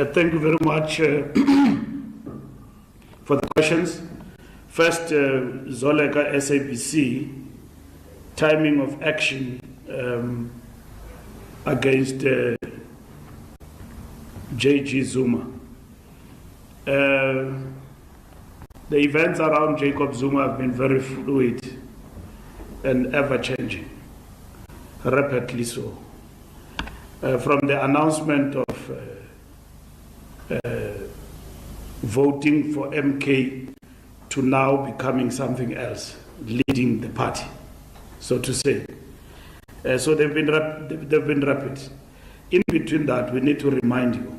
Thank you very much for the questions. First, Zoleka SABC, timing of action against Jacob Zuma. The events around Jacob Zuma have been very fluid and ever-changing, rapidly so. From the announcement of voting for MK to now becoming something else, leading the party, so to say. So they've been rapid. In between that, we need to remind you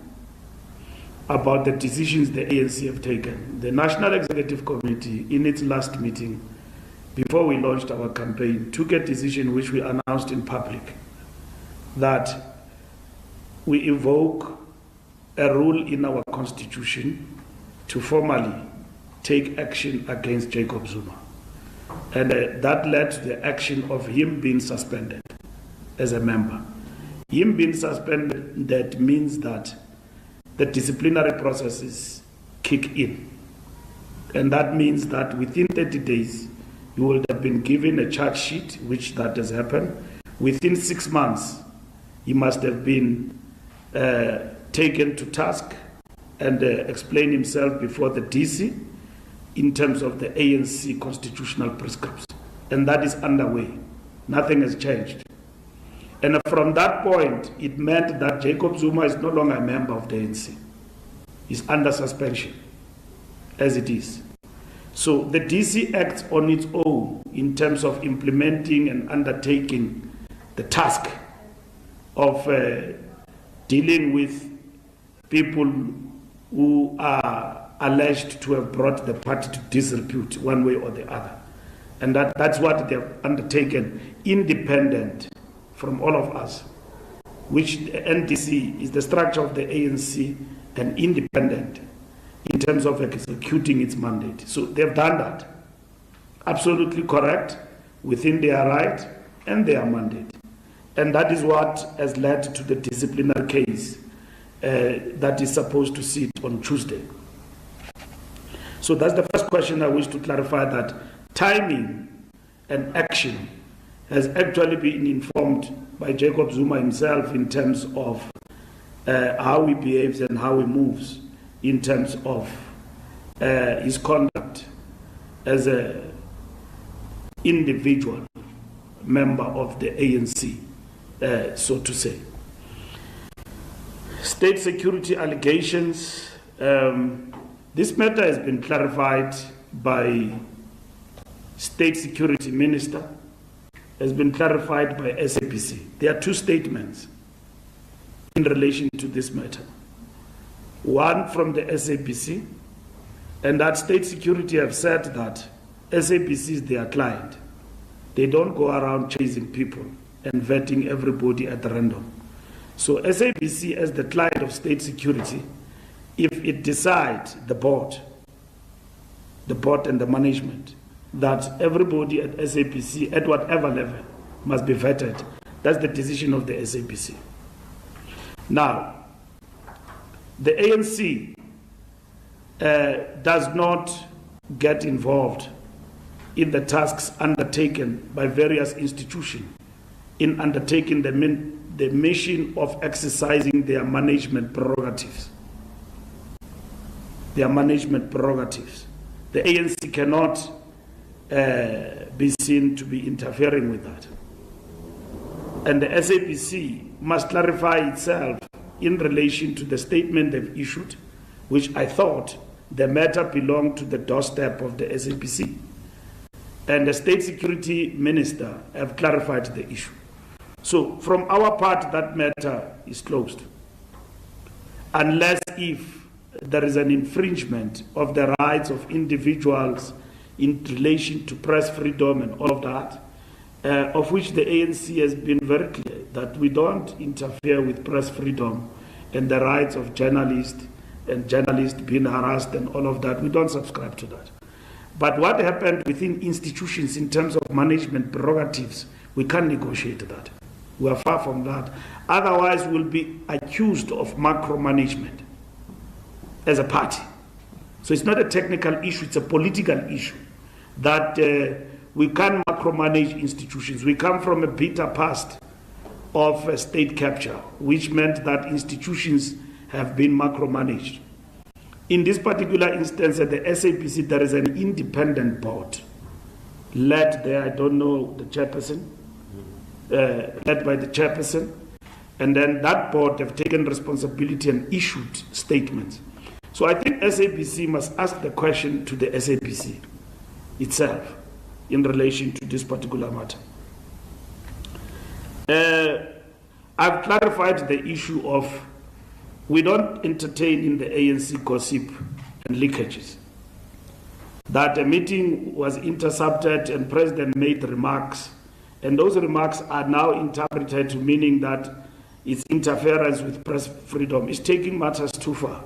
about the decisions the ANC have taken. The National Executive Committee, in its last meeting, before we launched our campaign, took a decision which we announced in public, that we evoke a rule in our constitution to formally take action against Jacob Zuma. And that led to the action of him being suspended as a member. Him being suspended, that means that the disciplinary processes kick in. And that means that within 30 days, you will have been given a charge sheet, which that has happened. Within 6 months, he must have been taken to task and explain himself before the DC in terms of the ANC constitutional prescripts. And that is underway. Nothing has changed. And from that point, it meant that Jacob Zuma is no longer a member of the ANC. He's under suspension, as it is. So the DC acts on its own in terms of implementing and undertaking the task of dealing with people who are alleged to have brought the party to disrepute one way or the other. And that's what they have undertaken, independent from all of us, which the NDC is the structure of the ANC and independent in terms of executing its mandate. So they've done that. Absolutely correct, within their right and their mandate. And that is what has led to the disciplinary case that is supposed to sit on Tuesday. So that's the first question I wish to clarify, that timing and action has actually been informed by Jacob Zuma himself in terms of how he behaves and how he moves in terms of his conduct as an individual member of the ANC, so to say. State security allegations. This matter has been clarified by State Security Minister, has been clarified by SABC. There are two statements in relation to this matter. One from the SABC, and that State Security have said that SABC is their client. They don't go around chasing people and vetting everybody at random. So SABC, as the client of State Security, if it decides, the board and the management, that everybody at SABC, at whatever level, must be vetted, that's the decision of the SABC. Now, the ANC does not get involved in the tasks undertaken by various institutions in undertaking the mission of exercising their management prerogatives. Their management prerogatives. The ANC cannot be seen to be interfering with that. And the SABC must clarify itself in relation to the statement they've issued, which I thought the matter belonged to the doorstep of the SABC. And the State Security Minister have clarified the issue. So from our part, that matter is closed. Unless if there is an infringement of the rights of individuals in relation to press freedom and all of that, of which the ANC has been very clear that we don't interfere with press freedom and the rights of journalists and journalists being harassed and all of that. We don't subscribe to that. But what happened within institutions in terms of management prerogatives, we can't negotiate that. We are far from that. Otherwise, we'll be accused of macro management. as a party. So it's not a technical issue, it's a political issue that we can't micromanage institutions. We come from a bitter past of state capture, which meant that institutions have been micromanaged. In this particular instance, at the SABC, there is an independent board led there, I don't know the chairperson, led by the chairperson, and then that board have taken responsibility and issued statements. So I think SABC must ask the question to the SABC itself in relation to this particular matter. I've clarified the issue of we don't entertain in the ANC gossip and leakages. That a meeting was intercepted and President made remarks, and those remarks are now interpreted to meaning that it's interference with press freedom. It's taking matters too far.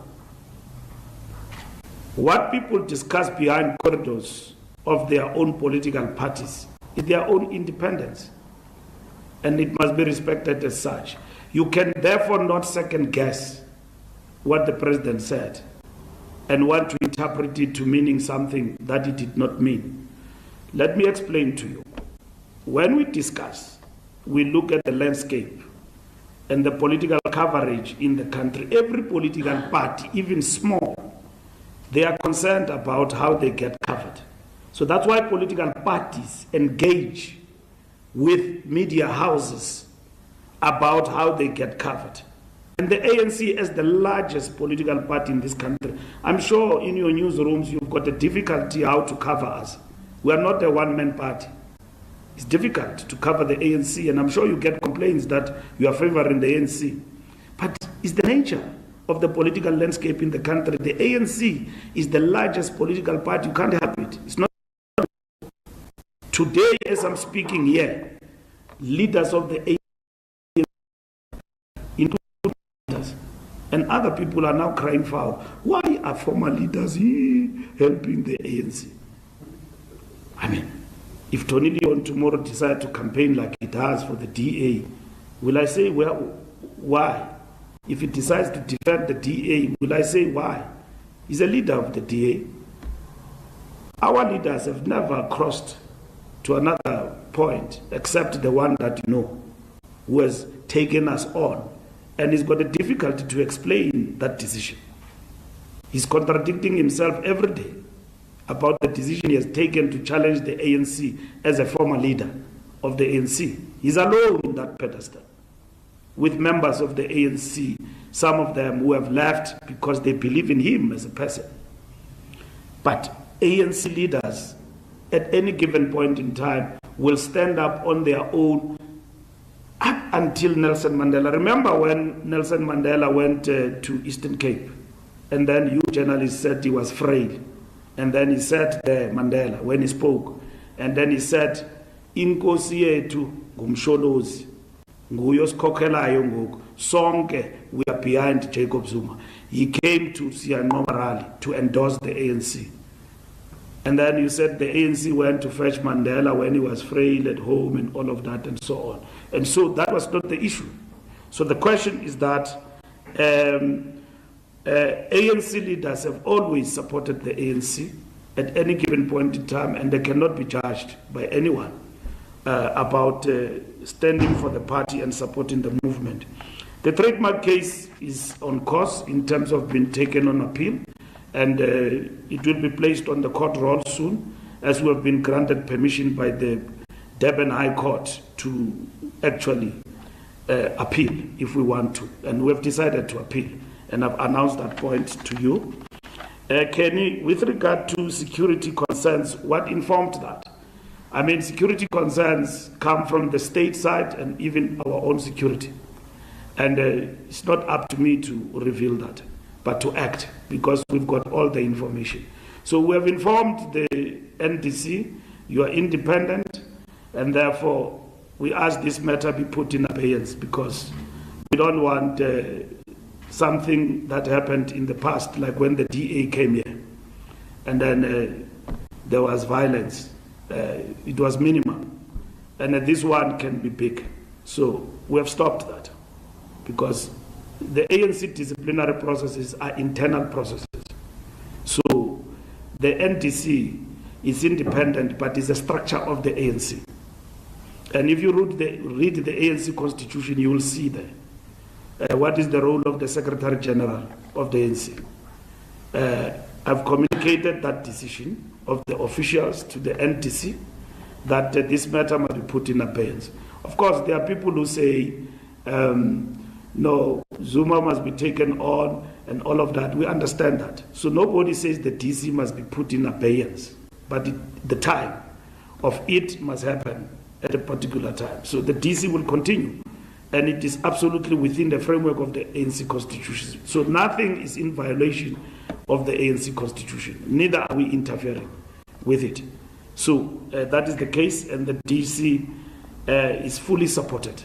What people discuss behind corridors of their own political parties is their own independence, and it must be respected as such. You can therefore not second guess what the president said and want to interpret it to meaning something that it did not mean. Let me explain to you. When we discuss, we look at the landscape and the political coverage in the country. Every political party, even small, they are concerned about how they get covered. So that's why political parties engage with media houses about how they get covered. And the ANC, as the largest political party in this country, I'm sure in your newsrooms you've got a difficulty how to cover us. We are not a one-man party. It's difficult to cover the ANC, and I'm sure you get complaints that you are favoring the ANC. But it's the nature of the political landscape in the country. The ANC is the largest political party. You can't help it. It's not. Today, as I'm speaking here, leaders of the ANC, including leaders, and other people are now crying foul. Why are former leaders helping the ANC? I mean, if Tony Leon tomorrow decides to campaign like he does for the DA, will I say, well, why? If he decides to defend the DA, will I say why? He's a leader of the DA. Our leaders have never crossed to another point except the one that you know, who has taken us on, and he's got a difficulty to explain that decision. He's contradicting himself every day about the decision he has taken to challenge the ANC as a former leader of the ANC. He's alone in that pedestal with members of the ANC, some of them who have left because they believe in him as a person. But ANC leaders at any given point in time will stand up on their own up until Nelson Mandela. Remember when Nelson Mandela went to Eastern Cape, and then you journalists said he was frail, and then he said there, Mandela, when he spoke, and then he said, Inkosi yethu ngumsholozi, nguye osikhokhelayo ngoku, sonke we are behind Jacob Zuma. He came to Siyanqoba rally to endorse the ANC. And then you said the ANC went to fetch Mandela when he was frail at home and all of that and so on. And so that was not the issue. So the question is that ANC leaders have always supported the ANC at any given point in time, and they cannot be judged by anyone about standing for the party and supporting the movement. The trademark case is on course in terms of being taken on appeal, and it will be placed on the court roll soon, as we have been granted permission by the Durban High Court to actually appeal if we want to, and we have decided to appeal, and I've announced that point to you. Kenny, with regard to security concerns, what informed that? I mean, security concerns come from the state side and even our own security, and it's not up to me to reveal that, but to act, because we've got all the information. So we have informed the NDC, you are independent, and therefore we ask this matter be put in abeyance, because we don't want something that happened in the past, like when the DA came here, and then there was violence. It was minimum, and this one can be big. So we have stopped that, because the ANC disciplinary processes are internal processes. So the NDC is independent, but is a structure of the ANC. And if you read the ANC constitution, you will see there what is the role of the Secretary General of the ANC. I've communicated that decision of the officials to the NDC that this matter must be put in abeyance. Of course, there are people who say, no, Zuma must be taken on and all of that. We understand that. So nobody says the DC must be put in abeyance, but the time of it must happen at a particular time. So the DC will continue, and it is absolutely within the framework of the ANC constitution. So nothing is in violation of the ANC constitution. Neither are we interfering with it. So that is the case, and the DC is fully supported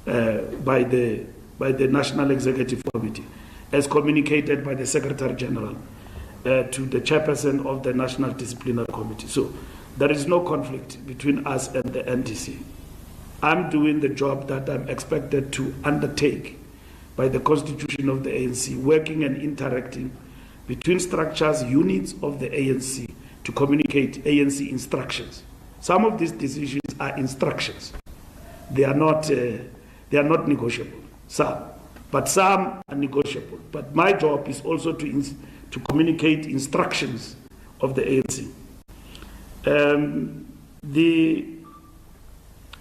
by the National Executive Committee, as communicated by the Secretary General to the chairperson of the National Disciplinary Committee. So there is no conflict between us and the NDC. I'm doing the job that I'm expected to undertake by the constitution of the ANC, working and interacting between structures, units of the ANC to communicate ANC instructions. Some of these decisions are instructions. They are not negotiable. But some are negotiable. But my job is also to communicate instructions of the ANC. The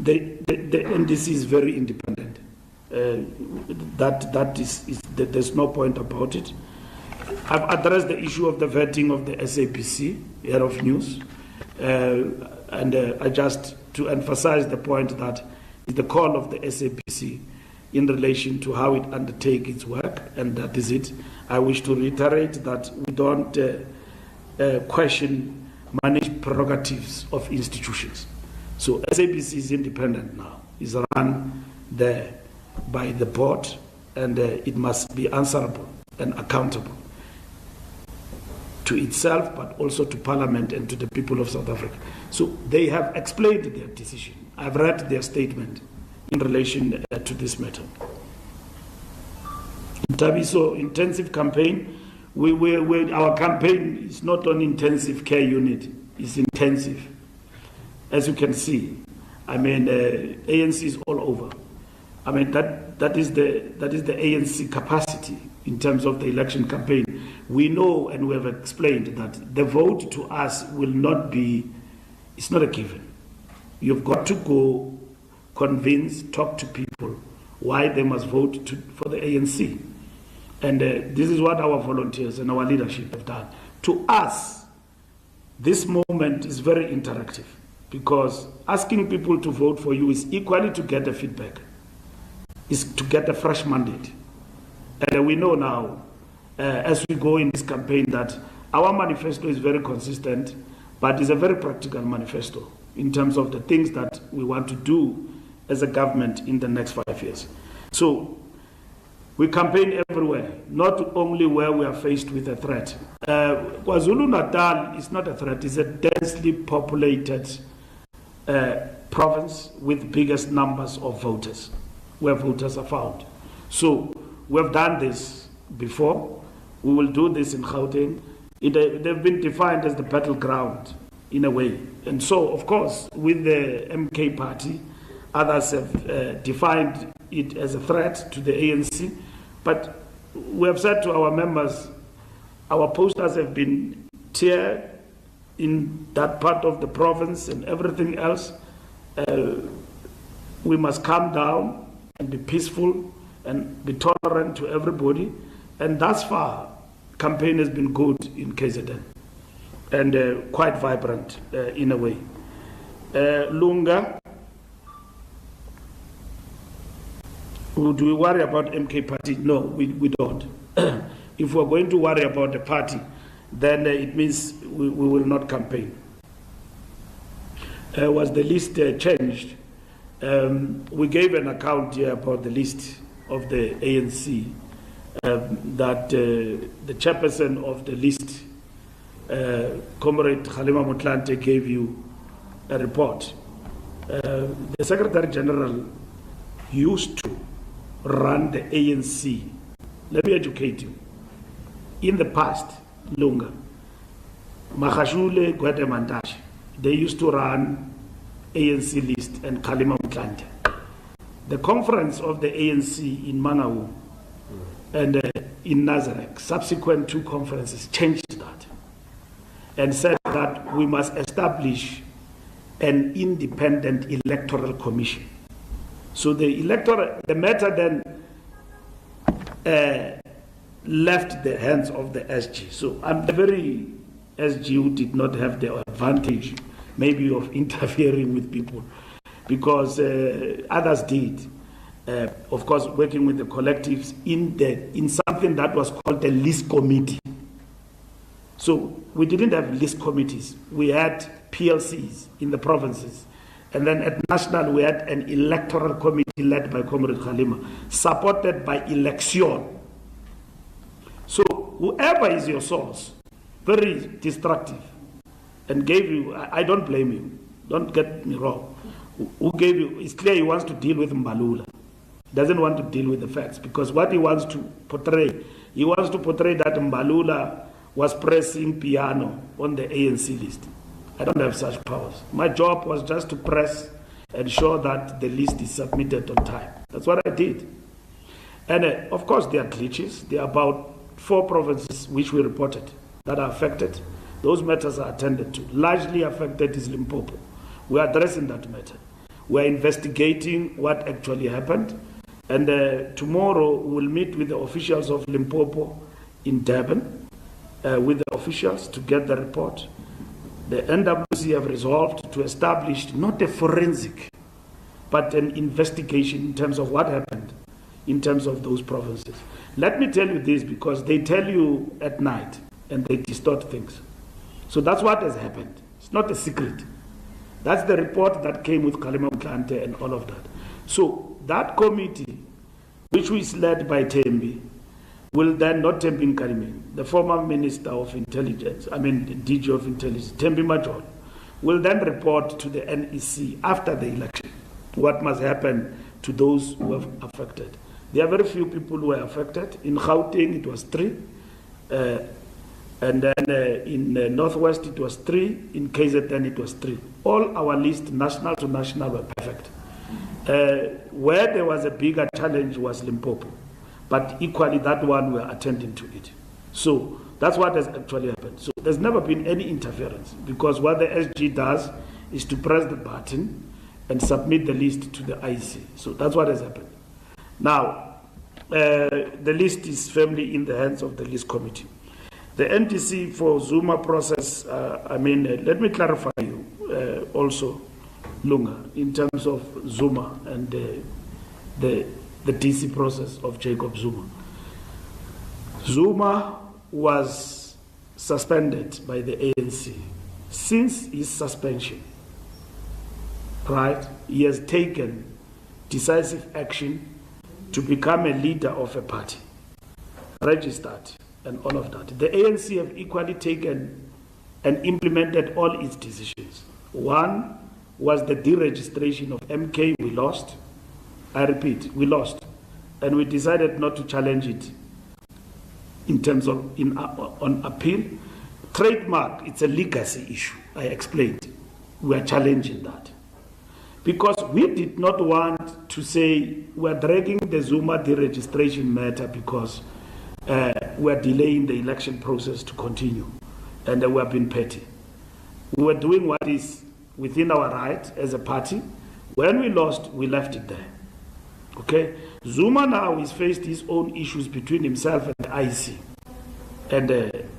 NDC is very independent. There's no point about it. I've addressed the issue of the vetting of the SABC, Year of News, and I just to emphasize the point that it's the call of the SABC in relation to how it undertakes its work, and that is it. I wish to reiterate that we don't question managed prerogatives of institutions. So SABC is independent now. It's run there by the board, and it must be answerable and accountable to itself, but also to Parliament and to the people of South Africa. So they have explained their decision. I've read their statement in relation to this matter. So intensive campaign, our campaign is not an intensive care unit, it's intensive. As you can see, I mean, ANC is all over. I mean, that is the ANC capacity in terms of the election campaign. We know and we have explained that the vote to us will not be, it's not a given. You've got to go convince, talk to people why they must vote for the ANC. And this is what our volunteers and our leadership have done. To us, this moment is very interactive, because asking people to vote for you is equally to get the feedback, is to get a fresh mandate. And we know now, as we go in this campaign, that our manifesto is very consistent, but it's a very practical manifesto in terms of the things that we want to do as a government in the next 5 years. So we campaign everywhere, not only where we are faced with a threat. KwaZulu-Natal is not a threat, it's a densely populated province with biggest numbers of voters, where voters are found. So we've done this before. We will do this in Gauteng. They've been defined as the battleground in a way. And so, of course, with the MK party, others have defined it as a threat to the ANC. But we have said to our members, our posters have been teared in that part of the province and everything else. We must calm down and be peaceful and be tolerant to everybody. And thus far, campaign has been good in KZN and quite vibrant in a way. Lunga, do we worry about MK party? No, we don't. If we're going to worry about the party, then it means we will not campaign. Was the list changed? We gave an account here about the list of the ANC, that the chairperson of the list, Comrade Kgalema Motlanthe, gave you a report. The Secretary General used to run the ANC Let me educate you. In the past, Lunga, Mahashule, Guatemantash, they used to run ANC list and Kgalema Motlanthe. The conference of the ANC in Mangaung and in Nazareth, subsequent two conferences, changed that and said that we must establish an independent electoral commission. So the matter then left the hands of the SG. So I'm the very SG who did not have the advantage maybe of interfering with people, because others did. Of course, working with the collectives in something that was called the list committee. So we didn't have list committees. We had PLCs in the provinces. And then at national, we had an electoral committee led by Comrade Kgalema, supported by election. So whoever is your source, very destructive, and gave you, I don't blame you, don't get me wrong. Who gave you, it's clear he wants to deal with Mbalula. He doesn't want to deal with the facts, because what he wants to portray that Mbalula was pressing piano on the ANC list. I don't have such powers. My job was just to press and ensure that the list is submitted on time. That's what I did. And of course, there are glitches. There are about 4 provinces which we reported that are affected. Those matters are attended to. Largely affected is Limpopo. We are addressing that matter. We are investigating what actually happened. And tomorrow we'll meet with the officials of Limpopo in Durban, with the officials to get the report. The NWC have resolved to establish not a forensic, but an investigation in terms of what happened in terms of those provinces. Let me tell you this, because they tell you at night and they distort things. So that's what has happened. It's not a secret. That's the report that came with Kgalema Motlanthe and all of that. So that committee, which was led by Thembi, will then, not Thembi Nkarimin, the former Minister of Intelligence, the DG of Intelligence, Thembi Major, will then report to the NEC after the election what must happen to those who have affected. There are very few people who were affected. In Gauteng, it was 3. And then in Northwest, it was 3. In KZN, it was 3. All our list, national to national, were perfect. Where there was a bigger challenge was Limpopo. But equally, that one we're attending to it. So that's what has actually happened. So there's never been any interference, because what the SG does is to press the button and submit the list to the IC. So that's what has happened. Now, the list is firmly in the hands of the list committee. The NTC for Zuma process, let me clarify you also, Lunga, in terms of Zuma and the DC process of Jacob Zuma. Zuma was suspended by the ANC. Since his suspension, right, he has taken decisive action to become a leader of a party, registered, and all of that. The ANC have equally taken and implemented all its decisions. One was the deregistration of MK. We lost. I repeat, we lost. And we decided not to challenge it in terms of on appeal. Trademark, it's a legacy issue. I explained. We are challenging that. Because we did not want to say we are dragging the Zuma deregistration matter because we are delaying the election process to continue. And we have been petty. We were doing what is within our right as a party. When we lost, we left it there. Okay? Zuma now has faced his own issues between himself and the IC. And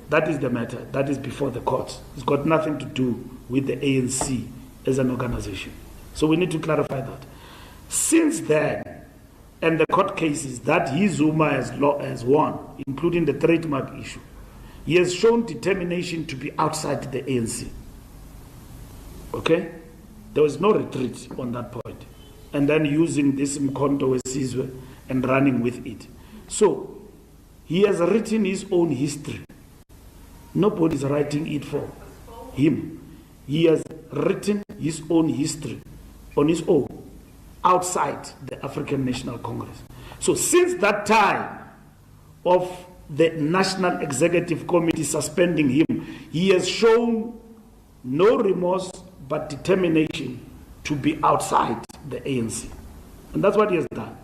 that is the matter. That is before the courts. It's got nothing to do with the ANC as an organization. So we need to clarify that. Since then, and the court cases that Zuma has won, including the trademark issue, he has shown determination to be outside the ANC. Okay? There was no retreat on that point. And then using this Mkhonto Wesizwe and running with it. So, he has written his own history. Nobody's writing it for him. He has written his own history on his own, outside the African National Congress. So since that time, of the National Executive Committee suspending him, he has shown no remorse but determination to be outside the ANC. And that's what he has done.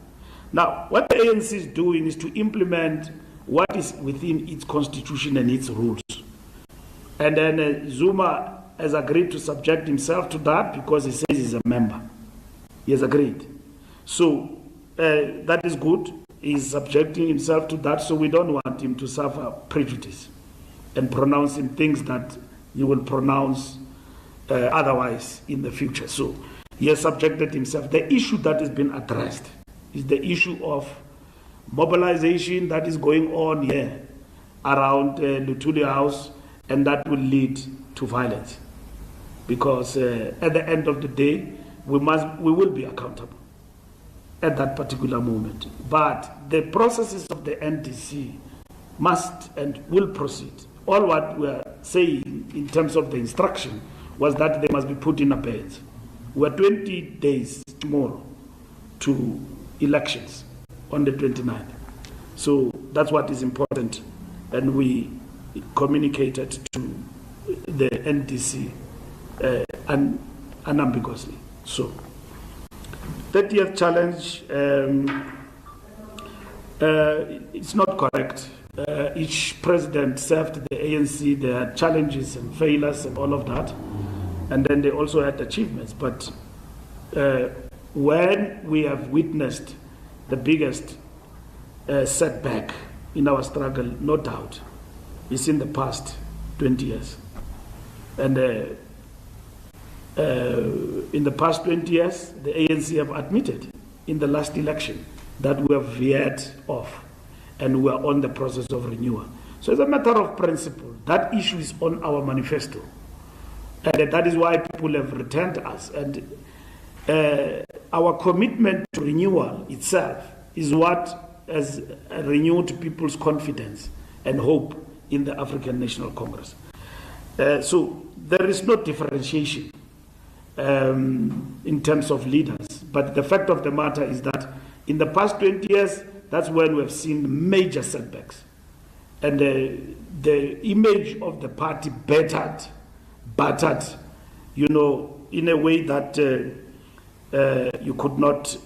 Now, what the ANC is doing is to implement what is within its constitution and its rules. And then Zuma has agreed to subject himself to that because he says he's a member. He has agreed. So that is good. He's subjecting himself to that, so we don't want him to suffer prejudice and pronouncing things that he will pronounce otherwise in the future. So he has subjected himself. The issue that has been addressed is the issue of mobilization that is going on here around Luthuli House, and that will lead to violence. Because at the end of the day, we will be accountable at that particular moment. But the processes of the NDC must and will proceed. All what we are saying in terms of the instruction was that they must be put in abeyance. We are 20 days tomorrow to elections on the 29th. So that's what is important, and we communicated to the NDC unambiguously. So 30th challenge, it's not correct. Each president served the ANC, there had challenges and failures and all of that, and then they also had achievements. But when we have witnessed the biggest setback in our struggle, no doubt, is in the past 20 years. And in the past 20 years, the ANC have admitted in the last election that we have veered off and we are on the process of renewal. So it's a matter of principle. That issue is on our manifesto. And that is why people have returned us. And our commitment to renewal itself is what has renewed people's confidence and hope in the African National Congress. So there is no differentiation in terms of leaders. But the fact of the matter is that in the past 20 years, that's when we have seen major setbacks. And the image of the party battered, you know, in a way that you could not,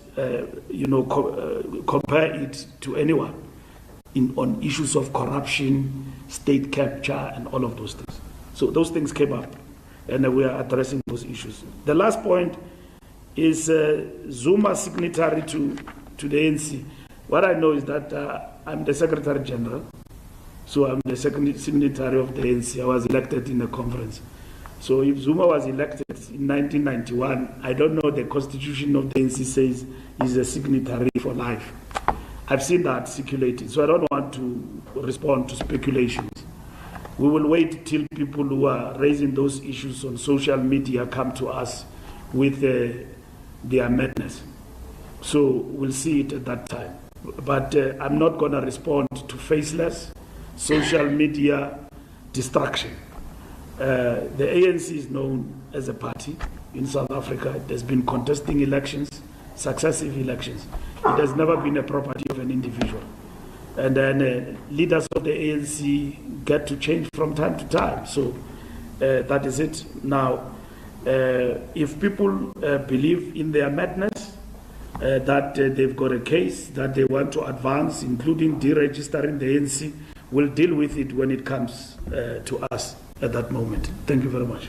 compare it to anyone on issues of corruption, state capture, and all of those things. So those things came up, and we are addressing those issues. The last point is Zuma signatory to the ANC. What I know is that I'm the Secretary General, so I'm the second signatory of the ANC. I was elected in the conference. So if Zuma was elected in 1991, I don't know, the constitution of the ANC says he's a signatory for life. I've seen that circulated, so I don't want to respond to speculations. We will wait till people who are raising those issues on social media come to us with their madness. So we'll see it at that time. But I'm not going to respond to faceless social media distraction. The ANC is known as a party in South Africa. It has been contesting elections, successive elections. It has never been a property of an individual. And then leaders of the ANC get to change from time to time. So that is it. Now, if people believe in their madness, that they've got a case that they want to advance, including deregistering the ANC, we'll deal with it when it comes to us at that moment. Thank you very much.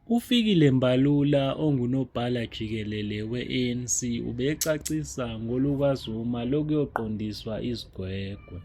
Ufikile Mbalula ongunobhala jikelele we-ANC ubecacisa ngolukaZuma lokuyoqondiswa izigwegwe.